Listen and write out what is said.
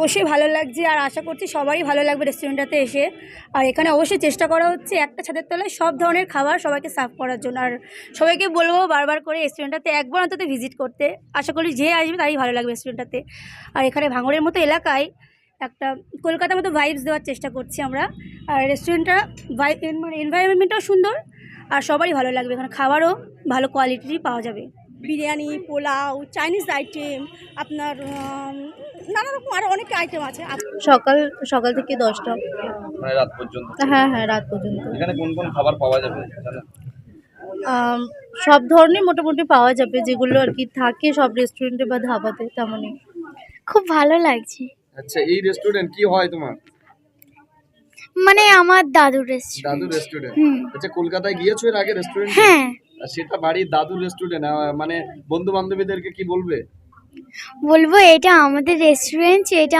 অবশ্যই ভালো লাগছে, আর আশা করছি সবারই ভালো লাগবে রেস্টুরেন্টটাতে এসে। আর এখানে অবশ্যই চেষ্টা করা হচ্ছে একটা ছাদের তলায় সব ধরনের খাবার সবাইকে সার্ভ করার জন্য। আর সবাইকে বলবো বারবার করে রেস্টুরেন্টটাতে একবার অন্তত ভিজিট করতে। আশা করি যে আসবে তারই ভালো লাগবে রেস্টুরেন্টটাতে। আর এখানে ভাঙড়ের মতো এলাকায় একটা কলকাতার মতো ভাইবস দেওয়ার চেষ্টা করছি আমরা। আর রেস্টুরেন্টটা মানে এনভায়রনমেন্টটাও সুন্দর, আর সবারই ভালো লাগবে। এখানে খাবারও ভালো কোয়ালিটিরই পাওয়া যাবে। বিরিয়ানি, পোলাও, চাইনিজ আইটেম, আপনার নানা রকম আরও অনেক আইটেম আছে। সকাল থেকে 10টা। মানে রাত পর্যন্ত? হ্যাঁ, রাত পর্যন্ত। এখানে কোন কোন খাবার পাওয়া যাবে জানেন? সব ধরনের মোটামুটি পাওয়া যাবে, যেগুলো আর কি থাকে সব রেস্টুরেন্টে বা ধাবাতে তেমনই। খুব ভালো লাগছে। আচ্ছা, এই রেস্টুরেন্ট কি হয় তোমার? মানে আমার দাদুর রেস্টুরেন্ট। দাদু রেস্টুরেন্ট। আচ্ছা, কলকাতায় গিয়েছো এর আগে রেস্টুরেন্ট? হ্যাঁ, সেটা বাড়ির দাদু রেস্টুরেন্ট, মানে বন্ধু বান্ধবীদেরকে কি বলবে? বলবো এটা আমাদের রেস্টুরেন্ট, এটা